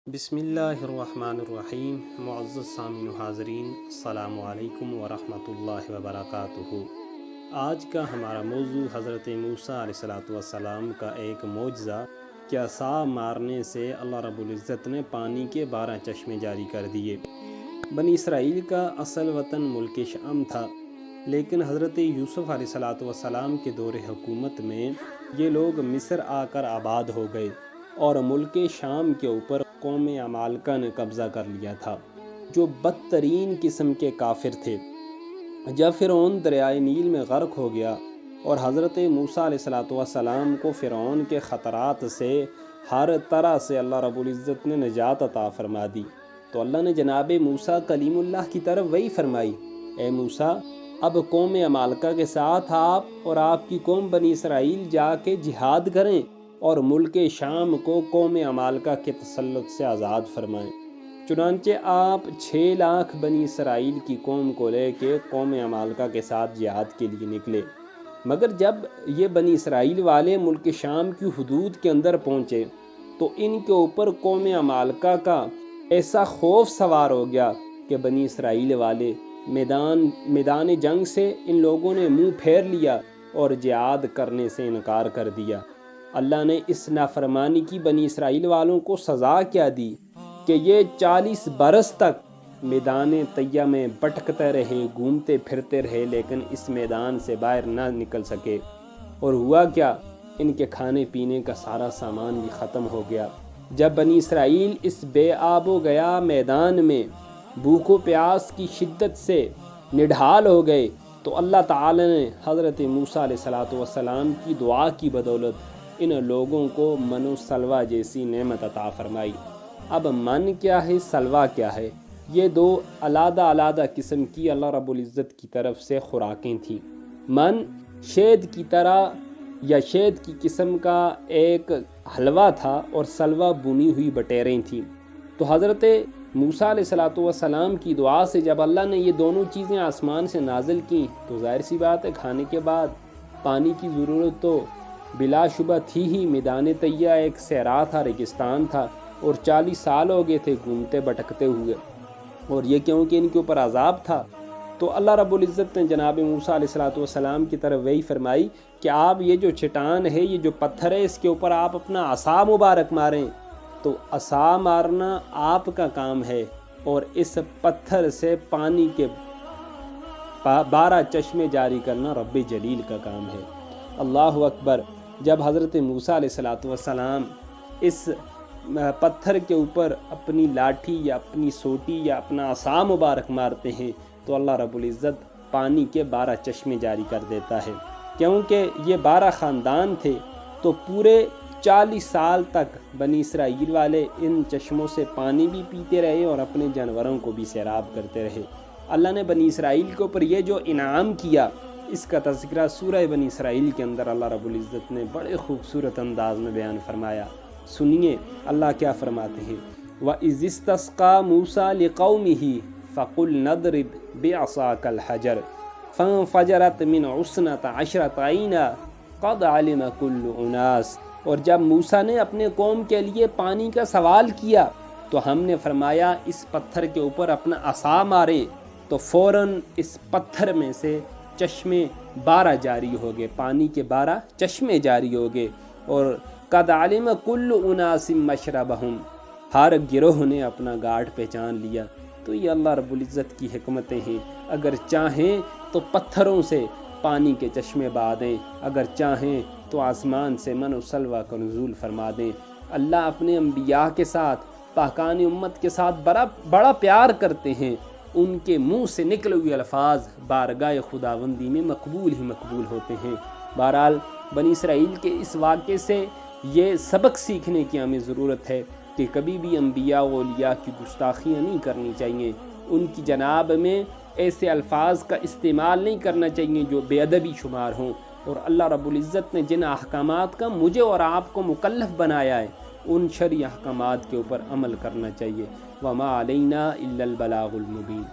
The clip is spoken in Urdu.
بسم اللہ الرحمن الرحیم۔ معزز سامعین و حاضرین، السلام علیکم ورحمۃ اللہ وبرکاتہ۔ آج کا ہمارا موضوع حضرت موسیٰ علیہ السلام کا ایک معجزہ کہ عصا مارنے سے اللہ رب العزت نے پانی کے 12 چشمے جاری کر دیے۔ بنی اسرائیل کا اصل وطن ملک شام تھا، لیکن حضرت یوسف علیہ السلام کے دور حکومت میں یہ لوگ مصر آ کر آباد ہو گئے اور ملک شام کے اوپر قوم عمالقہ نے قبضہ کر لیا تھا، جو بدترین قسم کے کافر تھے۔ جب فرعون دریائے نیل میں غرق ہو گیا اور حضرت موسیٰ علیہ السلام کو فرعون کے خطرات سے ہر طرح سے اللہ رب العزت نے نجات عطا فرما دی، تو اللہ نے جناب موسیٰ کلیم اللہ کی طرف وحی فرمائی، اے موسیٰ، اب قوم عمالقہ کے ساتھ آپ اور آپ کی قوم بنی اسرائیل جا کے جہاد کریں اور ملک شام کو قوم عمالقہ کے تسلط سے آزاد فرمائیں۔ چنانچہ آپ 6 لاکھ بنی اسرائیل کی قوم کو لے کے قوم عمالقہ کے ساتھ جہاد کے لیے نکلے، مگر جب یہ بنی اسرائیل والے ملک شام کی حدود کے اندر پہنچے تو ان کے اوپر قوم عمالقہ کا ایسا خوف سوار ہو گیا کہ بنی اسرائیل والے میدان جنگ سے ان لوگوں نے منہ پھیر لیا اور جہاد کرنے سے انکار کر دیا۔ اللہ نے اس نافرمانی کی بنی اسرائیل والوں کو سزا کیا دی کہ یہ 40 برس تک میدان طیہ میں بھٹکتے رہے، گھومتے پھرتے رہے، لیکن اس میدان سے باہر نہ نکل سکے۔ اور ہوا کیا، ان کے کھانے پینے کا سارا سامان بھی ختم ہو گیا۔ جب بنی اسرائیل اس بے آب و گیا میدان میں بھوک و پیاس کی شدت سے نڈھال ہو گئے تو اللہ تعالی نے حضرت موسیٰ علیہ السلام کی دعا کی بدولت ان لوگوں کو من و سلوہ جیسی نعمت عطا فرمائی۔ اب من کیا ہے، سلوہ کیا ہے، یہ 2 علیحدہ قسم کی اللہ رب العزت کی طرف سے خوراکیں تھیں۔ من شہد کی طرح یا شہد کی قسم کا ایک حلوہ تھا اور سلوہ بنی ہوئی بٹیریں تھیں۔ تو حضرت موسیٰ علیہ السلام کی دعا سے جب اللہ نے یہ دونوں چیزیں آسمان سے نازل کی تو ظاہر سی بات ہے کھانے کے بعد پانی کی ضرورت تو بلا شبہ تھی ہی۔ میدان طیہ ایک صحرا تھا، ریگستان تھا، اور 40 سال ہو گئے تھے گھومتے بھٹکتے ہوئے، اور یہ کیونکہ ان کے اوپر عذاب تھا۔ تو اللہ رب العزت نے جناب موسیٰ علیہ السلام کی طرف وحی فرمائی کہ آپ یہ جو چٹان ہے، یہ جو پتھر ہے، اس کے اوپر آپ اپنا عصا مبارک ماریں۔ تو عصا مارنا آپ کا کام ہے اور اس پتھر سے پانی کے 12 چشمے جاری کرنا رب جلیل کا کام ہے۔ اللہ اکبر۔ جب حضرت موسیٰ علیہ السلام اس پتھر کے اوپر اپنی لاٹھی یا اپنی سوٹی یا اپنا عصا مبارک مارتے ہیں تو اللہ رب العزت پانی کے 12 چشمے جاری کر دیتا ہے۔ کیونکہ یہ 12 خاندان تھے تو پورے 40 سال تک بنی اسرائیل والے ان چشموں سے پانی بھی پیتے رہے اور اپنے جانوروں کو بھی سیراب کرتے رہے۔ اللہ نے بنی اسرائیل کے اوپر یہ جو انعام کیا، اس کا تذکرہ سورہ بنی اسرائیل کے اندر اللہ رب العزت نے بڑے خوبصورت انداز میں بیان فرمایا۔ سنیے اللہ کیا فرماتے ہیں، وَإِذِ اسْتَسْقَىٰ مُوسَىٰ لِقَوْمِهِ فَقُلْ نَضْرِبْ بِعَصَاكَ الْحَجَرَ فَانفَجَرَتْ مِنْ 12 عَيْنًا قَدْ عَلِمَ كُلُّ أُنَاسٍ۔ اور جب موسیٰ نے اپنے قوم کے لیے پانی کا سوال کیا تو ہم نے فرمایا اس پتھر کے اوپر اپنا عصا مارے، تو فوراً اس پتھر میں سے چشمے 12 جاری ہو گئے، پانی کے 12 چشمے جاری ہو گئے۔ اور قد علم کل اناس مشربہم، ہر گروہ نے اپنا گھاٹ پہچان لیا۔ تو یہ اللہ رب العزت کی حکمتیں ہیں، اگر چاہیں تو پتھروں سے پانی کے چشمے بہا دیں، اگر چاہیں تو آسمان سے من و سلوہ کا نزول فرما دیں۔ اللہ اپنے انبیاء کے ساتھ، پاکان امت کے ساتھ بڑا پیار کرتے ہیں۔ ان کے منہ سے نکلے ہوئے الفاظ بارگاہ خداوندی میں مقبول ہی مقبول ہوتے ہیں۔ بہرحال بنی اسرائیل کے اس واقعے سے یہ سبق سیکھنے کی ہمیں ضرورت ہے کہ کبھی بھی انبیاء و اولیاء کی گستاخیاں نہیں کرنی چاہیے، ان کی جناب میں ایسے الفاظ کا استعمال نہیں کرنا چاہیے جو بے ادبی شمار ہوں، اور اللہ رب العزت نے جن احکامات کا مجھے اور آپ کو مکلف بنایا ہے ان شرعی احکامات کے اوپر عمل کرنا چاہیے۔ وما علینا الا البلاغ المبین۔